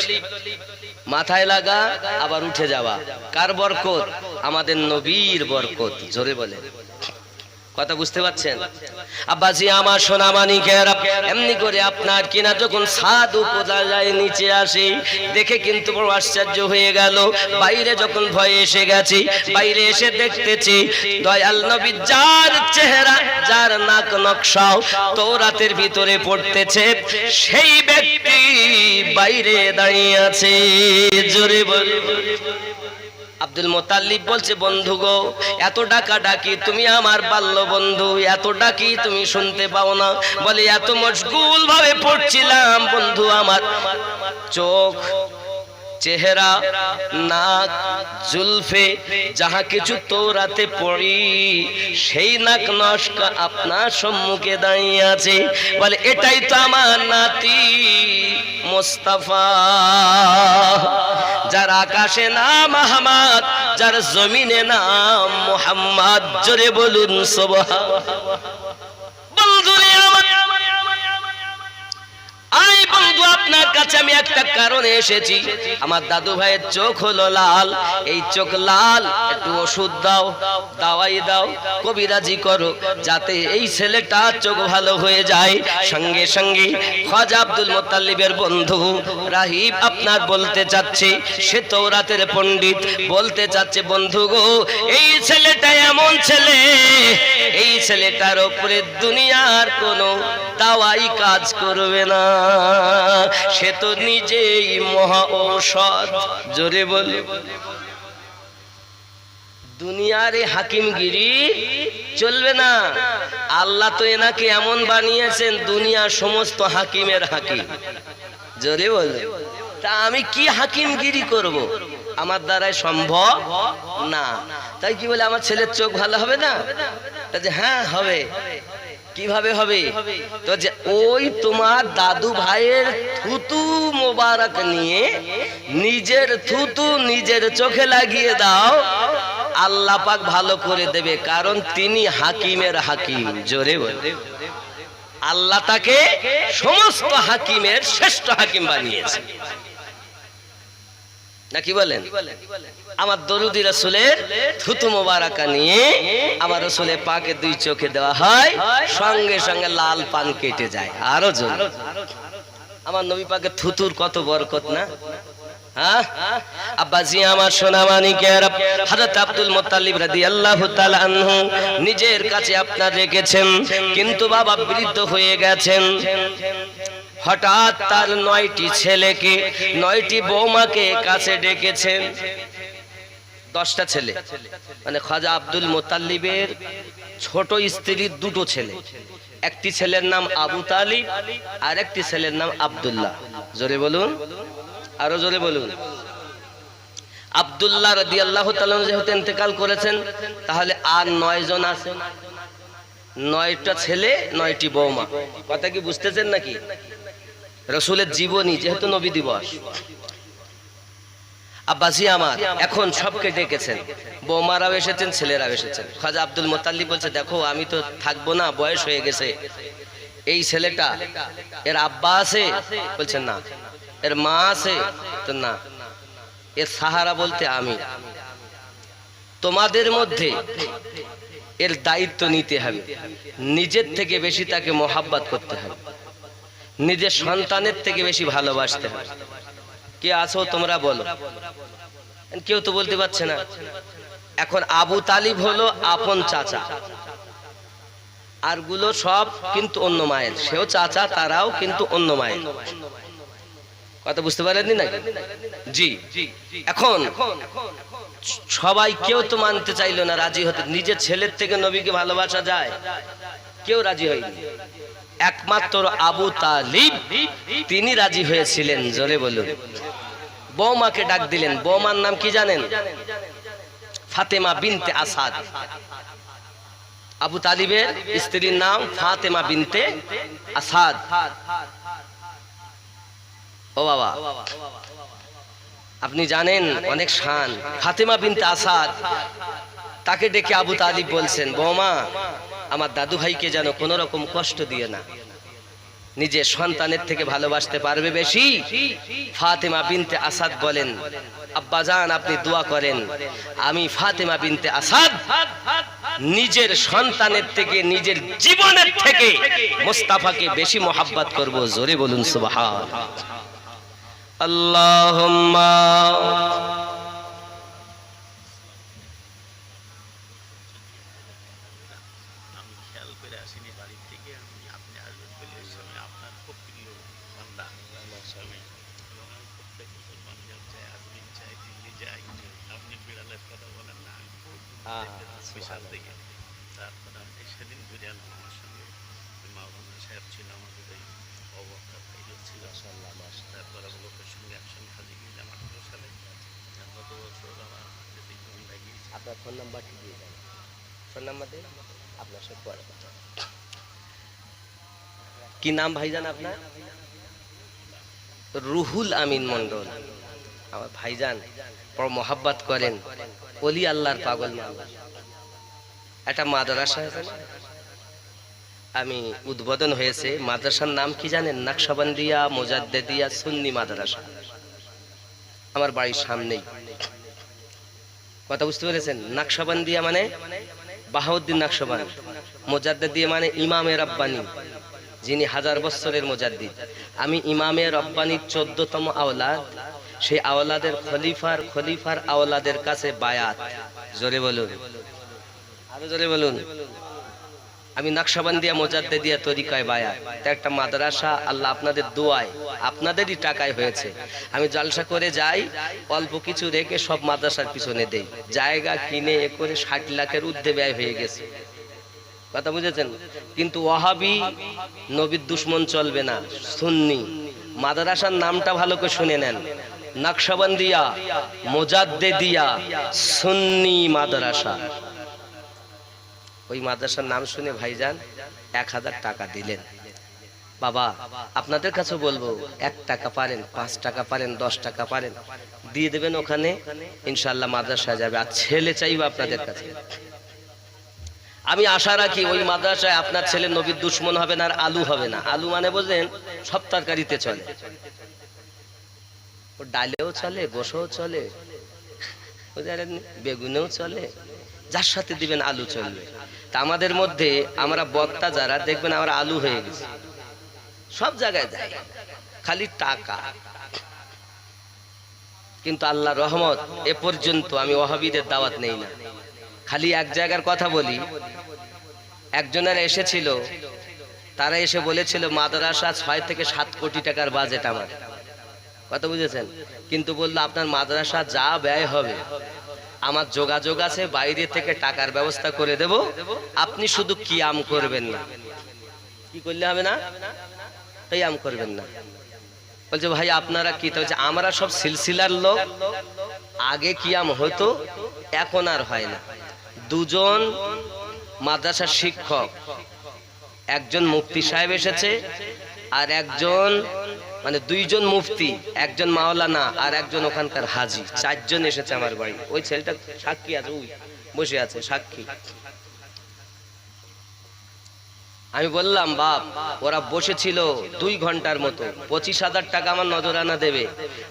মাথায় লাগা আবার উঠে যাওয়া। কার বরকত? আমাদের নবীর বরকত। জোরে বলে, কথা বুঝতে পারছেন? আব্বাজি আমার সোনা মানিকেরা, এমনি করে আপনার কিনা যখন ছাদ উপজায় নিচে আসে, দেখে কিন্তু বড় আশ্চর্য হয়ে গেল। বাইরে যখন ভয়ে এসে গেছে, বাইরে এসে দেখতেছি দয়াল নবী যার চেহারা, যার নাক নকশাও তওরাতের ভিতরে পড়তেছে, সেই ব্যক্তি বাইরে দাঁড়িয়ে আছে। জোরে বলে, আব্দুল মুত্তালিব বলছে, বন্ধু গো, এত ডাকা ডাকি, তুমি আমার বাল্য বন্ধু, এত ডাকি তুমি শুনতে পাও না? বলে, এত মশগুল ভাবে পড়ছিলাম বন্ধু, আমার চোখ, চেহারা, নাক, জুলফে যাহা কিছু তওরাতে পড়ি, সেই নাক নস্কা আপনার সম্মুখে দাঁড়িয়ে আছে। বলে, এটাই তো আমার নাতি মুস্তাফা, যার আকাশে নাম আহমদ, যার জমিনে নাম মুহাম্মদ। জোরে বলুন সুবহানাল্লাহ। বন্ধুরে আমার, আই বন্ধু, আপনার কাছে আমি একটা কারণে এসেছি। আমার দাদু ভাইয়ের চোখ হলো লাল, এই চোখ লাল, একটু ওষুধ দাও, দাওয়াই দাও, কবিরাজি করো, যাতে এই ছেলেটার চোখ ভালো হয়ে যায়। সঙ্গে সঙ্গে খাজা আব্দুল মুত্তালিবের বন্ধু রাহিব আপনার বলতে চাচ্ছে, সে তওরাতের পণ্ডিত, বলতে চাচ্ছে, বন্ধু গো, এই ছেলেটা এমন ছেলে, এই ছেলেটার উপরে দুনিয়ার কোনো দাওয়াই কাজ করবে না, সে তো নিজেই মহা ঔষধ। জোরে বলে, দুনিয়ার হাকিমগিরি চলবে না। আল্লাহ তো এনাকে এমন বানিয়েছেন, দুনিয়া সমস্ত হাকিমের হাকিম। জোরে বলে, তা আমি কি হাকিমগিরি করব? আমার দ্বারাই সম্ভব না। তাই কি বলে, আমার ছেলের চোখ ভালো হবে না? হ্যাঁ হবে। কিভাবে হবে? তো যে ওই তোমার দাদু ভাইয়ের থুতু মোবারক নিয়ে নিজের থুতু নিজের চোখে লাগিয়ে দাও, আল্লাহ পাক ভালো করে দেবে, কারণ তিনি হাকিমের হাকিম। জোরে বলে, আল্লাহ তাকে সমস্ত হাকিমের শ্রেষ্ঠ হাকিম বানিয়েছে, নাকি বলেন? আমার দরুদি রাসূলের থুতু মোবারকা নিয়ে আমার রাসূলের পাকে দুই চোখে দেওয়া হয়, সঙ্গে সঙ্গে লাল পান কেটে যায়। আরো জোরে, আমার নবী পাকের থুতুর কত বরকত না? হ্যাঁ আব্বাজি আমার সোনা মানিকেরা, হযরত আব্দুল মুত্তালিব রাদিয়াল্লাহু তাআলা আনহু নিজের কাছে আপনার রেখেছেন, কিন্তু বাবা বৃদ্ধ হয়ে গেছেন। হঠাৎ তার 9টি ছেলেকে, 9টি বৌমাকে কাছে ডেকেছেন। 10টা ছেলে, মানে খাজা আব্দুল মুত্তালিবের ছোট স্ত্রীর 2টো ছেলে। একটি ছেলের নাম আবু তালিব, আর একটি ছেলের নাম আব্দুল্লাহ। জোরে বলুন, আরো জোরে বলুন। আব্দুল্লাহ রাদিয়াল্লাহু তাআলা যেহেতু ইন্তেকাল করেছেন, তাহলে আর 9 জন আছে। 9টা ছেলে, 9টি বৌমা। কথা কি বুঝতেছেন নাকি? রাসূলের জীবনী, যেহেতু নবী দিবস। আব্বাজি আমার এখন সবকে ডেকেছেন, বৌমারাও এসেছেন, ছেলেরাও এসেছেন। খাজা আব্দুল মুত্তালিব বলছে, দেখো আমি তো থাকবো না, বয়স হয়ে গেছে। এই ছেলেটা, এর আব্বা আছে? বলছেন না। এর মা আছে? তো না। এর সাহারা বলতে আমি। তোমাদের মধ্যে এর দায়িত্ব নিতে হবে, নিজের থেকে বেশি তাকে মোহাব্বত করতে হবে, নিজের সন্তানের থেকে বেশি ভালোবাসতে হবে। কে আছো তোমরা বলো? কেউ তো বলতে পারছে না। এখন আবু তালিব হলো আপন চাচা, আর গুলো সব কিন্তু অন্য মায়ের। সেও চাচা, তারাও কিন্তু অন্য মায়ের। কথা বুঝতে পারেননি না? জি। এখন সবাই কেউ তো মানতে চাইলো না, রাজি হতে। নিজের ছেলের থেকে নবীকে ভালোবাসা যায়? কেউ রাজি হয়নি। একমাত্র আবু তালিব তিনি রাজি হয়েছিলেন। জোরে বলুন। বৌমাকে ডাক দিলেন। বৌমার নাম কি জানেন? ফাতেমা বিনতে আসাদ। আবু তালিবের স্ত্রীর নাম ফাতেমা বিনতে আসাদ। ও বাবা, আপনি জানেন অনেক শান। ফাতেমা বিনতে আসাদ, তাকে ডেকে আবু তালিব বলছেন, বৌমা, আমার দাদু ভাইকে যেন কোনো রকম কষ্ট দিয়ে না, নিজের সন্তানের থেকে ভালোবাসতে পারবে বেশি। ফাতেমা বিনতে আসাদ বলেন, আব্বাজান আপনি দোয়া করেন, আমি ফাতেমা বিনতে আসাদ নিজের সন্তানের থেকে, নিজের জীবনের থেকে মুস্তাফাকে বেশি মোহাব্বত করব। জোরে বলুন সুবহান আল্লাহুম্মা। আপনার ফোন নাম্বারটি দিয়ে দেন। ফোন নাম্বার দিয়ে আপনার সাথে পরে কথা। কি নাম ভাইজান আপনার? রুহুল আমিন মন্ডল। আমার ভাইজান বড় মোহাব্বত করেন, ওলি আল্লাহর পাগল মানুষ। একটা মাদ্রাসা আছে, আমি উদ্বোধন হয়েছে। মাদ্রাসার নাম কি জানেন? নকশবন্দিয়া মুজাদ্দিদিয়া সুন্নি মাদ্রাসা। আমার বাড়ির সামনেই। কথা বুঝতে পেরেছেন? নকশবন্দিয়া মানে বাহাউদ্দিন নকশবন্দ, মুজাদ্দিদিয়া মানে ইমামে রব্বানি, যিনি 1000 বছরের মুজাদ্দিদ। আমি ইমামে রব্বানির 14তম আওলাদ। সেই আওলাদের খলিফার আওলাদের কাছে বায়াত। জোরে বলুন, আরো জোরে বলুন। আমি নকশবন্দিয়া মুজাদ্দিদিয়া তরিকায় বায়াত। একটা মাদ্রাসা আল্লাহ আপনাদের দোয়ায়, আপনাদেরই টাকায় হয়েছে। আমি জলসা করে যাই, অল্প কিছু রেখে সব মাদ্রাসার পিছনে দেই। জায়গা কিনে এ করে 60 লাখের ঊর্ধ্বে ব্যয় হয়ে গেছে। কথা বুঝেছেন? কিন্তু ওয়াহাবি নবীর দুশমন চলবে না, সুন্নি। মাদ্রাসার নামটা ভালো করে শুনে নেন, নকশবন্দিয়া মুজাদ্দিদিয়া সুন্নি মাদ্রাসা। ওই মাদ্রাসার নাম শুনে ভাইজান 1000 টাকা দিলেন। বাবা, আপনাদের কাছে বলবো, 1 টাকা পারেন, 5 টাকা পারেন, 10 টাকা পারেন, দিয়ে দেবেন ওখানে, ইনশাআল্লাহ মাদ্রাসায় যাবে। আর ছেলে চাইবে আপনাদের কাছে। আমি আশা রাখি ওই মাদ্রাসায় আপনার ছেলে নবীর দুশমন হবে না, আর আলু হবে না। আলু মানে বোঝেন, সব তরকারিতে চলে, ও ডালেও চলে, গোশও চলে, বেগুনেও চলে, যার সাথে দিবেন আলু চলবে। তা আমাদের মধ্যে আমরা বক্তা যারা দেখবেন আমরা আলু হয়ে গেছি, সব জায়গায় যায়, খালি টাকা। কিন্তু আল্লাহ রহমত, এ পর্যন্ত আমি ওয়াহাবিদের দাওয়াত নেই না। খালি এক জায়গার কথা বলি, একজনের এসেছিল, তারা এসে বলেছিল মাদ্রাসা 6 থেকে 7 কোটি টাকার বাজেট আমার। কথা বুঝেছেন? কিন্তু বললো আপনার মাদ্রাসা যা ব্যয় হবে আমার যোগাযোগ আছে, বাইরে থেকে টাকার ব্যবস্থা করে দেব, আপনি শুধু কিয়াম করবেন না। কি করলে হবে না? কিয়াম করবেন না। বলছে ভাই আপনারা কি? বলছে আমরা সব সিলসিলার লোক, আগে কিয়াম হতো, এখন আর হয় না। 2 জন মাদ্রাসার শিক্ষক, একজন মুফতি সাহেব এসেছে, আর একজন মানে 2 জন মুফতি, একজন মাওলানা, আর একজন ওখানকার হাজি। 4 জন এসেছে আমার বাড়ি। ওই ছেলেটা সাক্ষী আছে, ওই বসে আছে সাক্ষী। আমি বললাম বাপ, ওরা বসেছিল 2 ঘন্টার মতো, 25,000 টাকা আমার নজরানা দেবে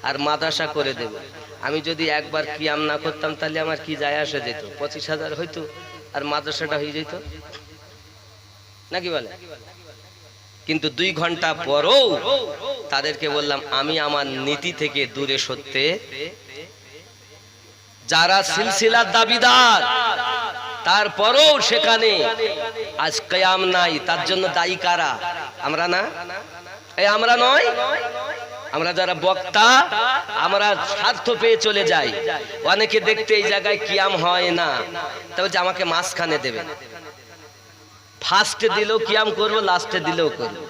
আর মাদ্রাসা করে দেবে। আমি যদি একবার কিয়াম না করতাম তাহলে আমার কি যায় আসে যেত? 25,000 হইতো আর মাদ্রাসাটা হয়ে যেত, নাকি বলে? কিন্তু 2 ঘন্টা পরও তাদেরকে বললাম আমি আমার নীতি থেকে দূরে সরতে। যারা সিলসিলার দাবিদার, তারপরও সেখানে আজ কিয়াম নাই, তার জন্য দায়ী কারা? আমরা না? এই আমরা নয়, আমরা যারা বক্তা আমরা স্বার্থ পেয়ে চলে যাই। অনেকে দেখতে এই জায়গায় কিয়াম হয় না, তবে যে আমাকে মাঝখানে দেবে, ফার্স্টে দিলেও কিয়াম করবো, লাস্টে দিলেও করবো।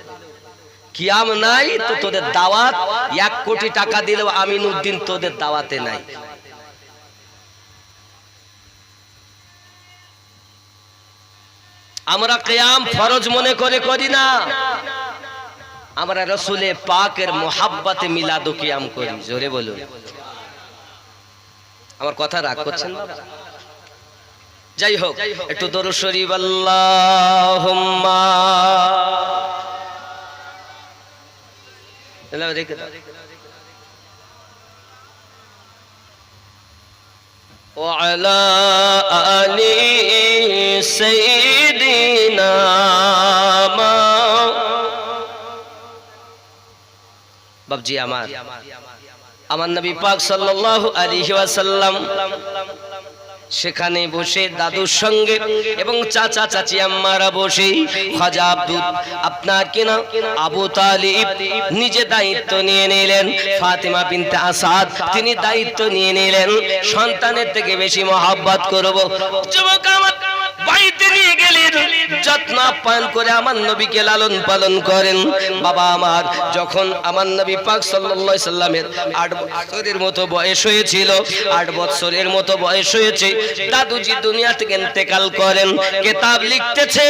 কিয়াম নাই তো তোদের দাওয়াত 1 কোটি টাকা দিলেও আমিনউদ্দিন তোদের দাওয়াতে নাই। আমরা কিয়াম ফরজ মনে করে করি না, আমরা রাসূলে পাকের মোহাব্বতে মিলাদ ও কিয়াম করি। জোরে বলুন। আমার কথা রাগ করছেন বাবা? যাই হোক, একটু দরুদ শরীফ আল্লাহুম্মা রেখে দাও। وعلى آل سيدنا বাবজি আমার নবী পাক সাল্লাল্লাহু আলাইহি ওয়াসাল্লাম সেখানে বসে দাদুর সঙ্গে এবং চাচা চাচি আম্মারা বসে খাজা আব্দুল আপনার কিনা আবু তালিব নিজে দায়িত্ব নিয়ে নিলেন, ফাতেমা বিনতে আসাদ তিনি দায়িত্ব নিয়ে নিলেন সন্তানের থেকে বেশি মহব্বত করব। যুবক আমার বাড়িতে নিয়ে গেলেন, যত্ন আপ্যায়ন করে আমার নবীকে লালন পালন করেন। বাবা আমার যখন আমার নবী পাক সাল্লাল্লাহু আলাইহি সাল্লামের 8 বছরের মতো বয়স হয়েছিল, 8 বছরের মতো বয়স হয়েছে, দাদুজি দুনিয়া থেকে ইন্তেকাল করেন। কিতাব লিখতেছে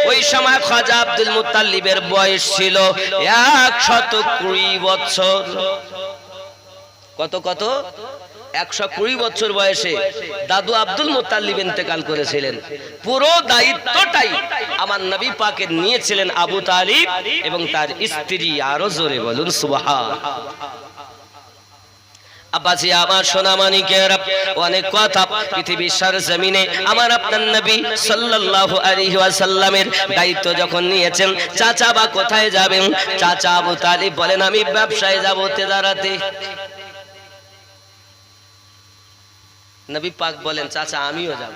ওই সময় খাজা আব্দুল মুত্তালিবের বয়স ছিল 120 বছর। কত 120 বছর বয়সে দাদু আব্দুল মুত্তালিব ইন্তেকাল করেছিলেন। পুরো দায়িত্বটাই আমার নবী পাকের নিয়েছিলেন আবু তালিব এবং তার স্ত্রী। আরো জোরে বলুন সুবহানাল্লাহ। আব্বাজি আমার সোনামানিকেরা, অনেক কথা পৃথিবীর সরজমিনে আমার আপনার নবী সাল্লাল্লাহু আলাইহি ওয়াসাল্লামের দায়িত্ব যখন নিয়েছেন, চাচা বা কোথায় যাবেন? চাচা আবু তালিব বলেন আমি ব্যবসায় যাব তেজারাতে। নবী পাক বলেন চাচা আমিও যাব।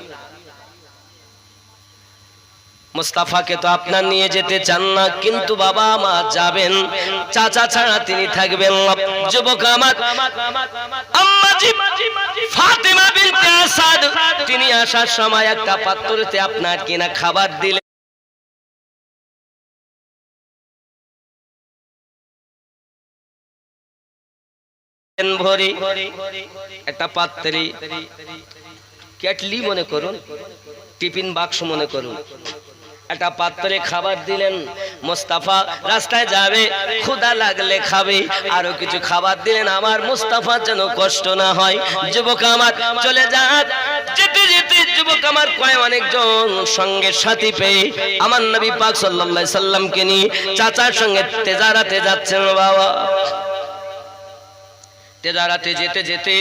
মুস্তাফাকে তো আপনার নিয়ে যেতে চান না, কিন্তু বাবা মা যাবেন, চাচা ছাড়া তিনি থাকবেন না। যুবক আমার আম্মাজি ফাতেমা বিনতে আসাদ তিনি আসার সময় একটা পাত্রতে আপনার কিনা খাবার দিলেন। ভরে একটা পাত্রে, কেটলি মনে করুন, টিফিন বাক্স মনে করুন, একটা পাত্রে খাবার দিলেন। মুস্তাফা রাস্তায় যাবে, ক্ষুধা লাগলে খাবে, আরো কিছু খাবার দিলেন আমার মুস্তাফা যেন কষ্ট না হয়। যুবক আমার চলে যাক, যেতে যেতে যুবক আমার কয় অনেকজন সঙ্গে সাথী পেয়ে আমার নবী পাক সাল্লাল্লাহু আলাইহি সাল্লামকে নিয়ে চাচার সঙ্গে তেজারাতে যাচ্ছেন। বাবা তেজারাতে যেতে যেতে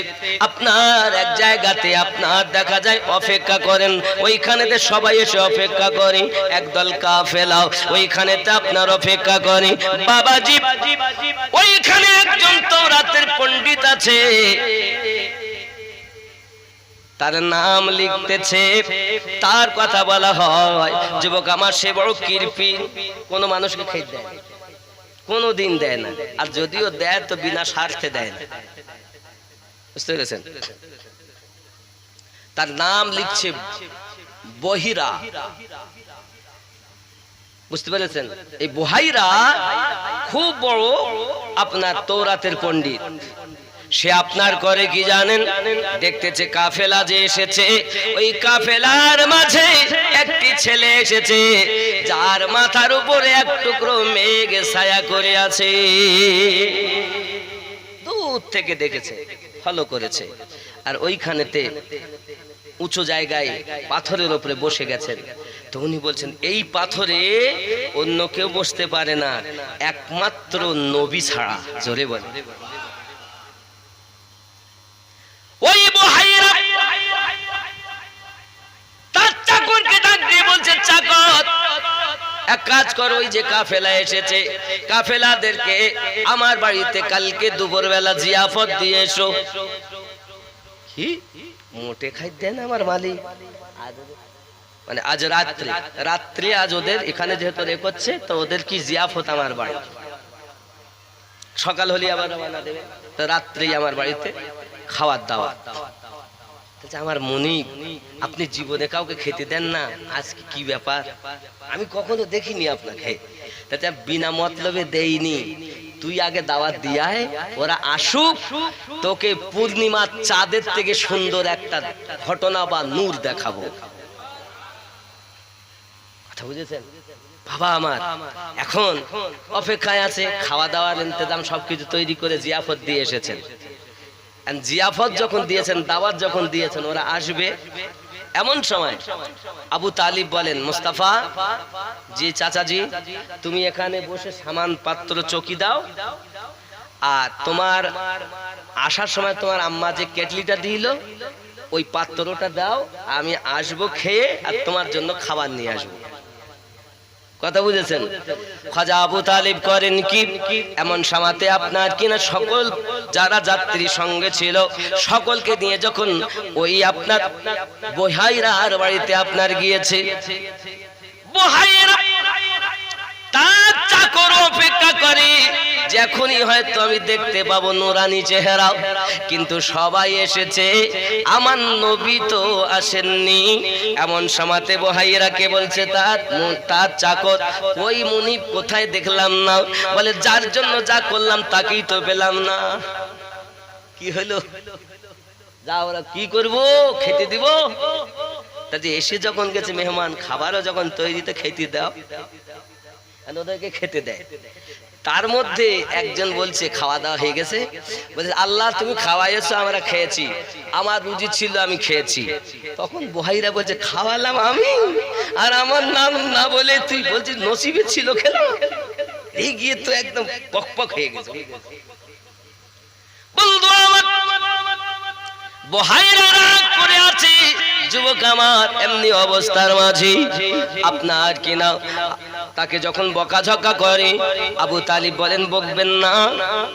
আপনার এক জায়গাতে আপনার দেখা যায় অপেক্ষা করেন, ওইখানেতে সবাই এসে অপেক্ষা করে, একদল কাফেলা ওইখানেতে আপনার অপেক্ষা করে। বাবাজি ওইখানে একজন তাওরাতের পণ্ডিত আছে, তার নাম লিখতেছে, তার কথা বলা হয়। যুবক আমার সে বড় কৃপি, কোন মানুষকে খেতে দেয় না, কোনদিন দেয় না, আর যদিও দেয় তো বিনা স্বার্থে দেয় না। বুঝতে পেরেছেন? তার নাম লিখছে বহিরা। বুঝতে পেরেছেন? এই বহিরা খুব বড় আপনার তাওরাতের পণ্ডিত। সে আপনার করে কি জানেন? দেখতেছে কাফেলা যে এসেছে, ওই কাফেলার মাঝে একটি ছেলে এসেছে যার মাথার উপরে এক টুকরো মেঘ ছায়া করে আছে। দূর থেকে দেখেছে, ফলো করেছে, আর ওইখানেতে উঁচু জায়গায় পাথরের উপরে বসে গেছেন। তো উনি বলছেন এই পাথরে অন্য কেউ বসতে পারে না, একমাত্র নবী ছাড়া। জোরে বলে। ওই বহিরা তার চাকরকে ডাক দিয়ে বলছে, চাকর এক কাজ করো, ওই যে কাফেলা এসেছে, কাফেলাদেরকে আমার বাড়িতে কালকে দুপুরবেলা জিয়াফত দিয়ে এসো। কি মোটে খাইতে দেন আমার মালিক? মানে আজ রাত্রে আজ ওদের এখানে যেহেতু রেখেছে, তো ওদের কি জিয়াফত আমার বাড়ি। সকাল হলে আবার রওনা দেবে, তো রাত্রেই আমার বাড়িতে খাওয়ার দাওয়াত। আমার মনিব, আপনি জীবনে কাউকে খেতে দেন না, আজকে কি ব্যাপার? আমি কখনো দেখিনি আপনাকে। তাতে বিনা মতলবে দেইনি, তুই আগে দাওয়াত দিয়ায়, ওরা আসুক, তোকে পূর্ণিমার চাঁদের থেকে সুন্দর একটা ঘটনা বা নূর দেখাবো। কথা বুঝেছেন বাবা আমার? এখন অপেক্ষায় আছে, খাওয়া দাওয়ার ইন্তজাম সবকিছু তৈরি করে জিয়াফত দিয়ে এসেছেন। জিয়াফত যখন দিয়েছেন, দাওয়াত যখন দিয়েছেন, ওরা আসবে। এমন সময় আবু তালিব বলেন, মুস্তাফা জি চাচাজি, তুমি এখানে বসে সামান পাত্র চকি দাও, আর তোমার আসার সময় তোমার আম্মা যে কেটলিটা দিল ওই পাত্রটা দাও, আমি আসবো খেয়ে আর তোমার জন্য খাবার নিয়ে আসবো। কথা বুঝেছেন? খাজা আবু তালিব করেন কি, এমন সময়তে আপনার কিনা সকল যারা যাত্রী সঙ্গে ছিল সকলকে নিয়ে যখন ওই আপনার বহাইরার বাড়িতে আপনার গিয়েছে, বহাইরা তার চাকর অপেক্ষা করে যে এখনই হয়তো আমি দেখতে পাবো নুরানি চেহারা, কিন্তু সবাই এসেছে, আমার নবী তো আসেননি। এমন সময়তে বহাইরাকে বলছে তার চাকর, ওই মুনিব কোথায় দেখলাম না? বলে যার জন্য যা করলাম তাকেই তো পেলাম না। কি হলো? যা ওরা কি করবো, খেতে দিব? তাতে এসে যখন গেছে মেহমান, খাবারও যখন তৈরিতে খেতে দাও, ওদেরকে খেতে দেয়। তার মধ্যে একজন বলছে খাওয়া দাওয়া হয়ে গেছে, বলছে আল্লাহ তুমি খাওয়াইছো, আমরা খেয়েছি, আমার রুজি ছিল আমি খেয়েছি। তখন বহাইরা বলছে খাওয়ালাম আমি, আর আমার নাম না বলে তুই বলছিস নসিবে ছিল খেলাম। এই গিয়ে তো একদম পকপক হয়ে গেছে। বন্ধু আমার, বহাইরা রাগ করে আছে, যুবক আমার এমনি অবস্থার মাঝে আপনার কিনা তাকে যখন বকাঝকা করে, আবু তালিব বলেন বকবেন না,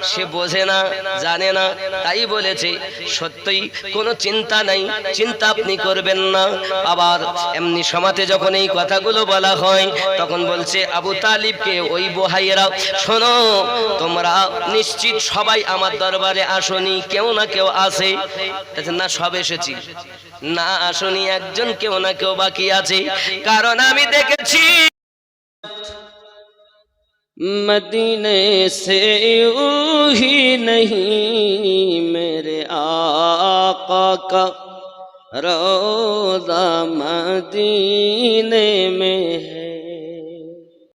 সে বোঝে না, জানে না, তাই বলেছে। সত্যই কোনো চিন্তা নাই, চিন্তা আপনি করবেন না। আবার এমনি সমাজে যখন এই কথাগুলো বলা হয়, তখন বলছে আবু তালিবকে ওই বহাইয়েরা, শোনো তোমরা নিশ্চিত সবাই আমার দরবারে আসনি, কেউ না কেউ আসে। না সব এসেছি, না আসনি একজন কেউ না কেউ বাকি আছে, কারণ আমি দেখেছি मदीने से यूं ही नहीं मेरे आका का रोज़ा मदीने में है।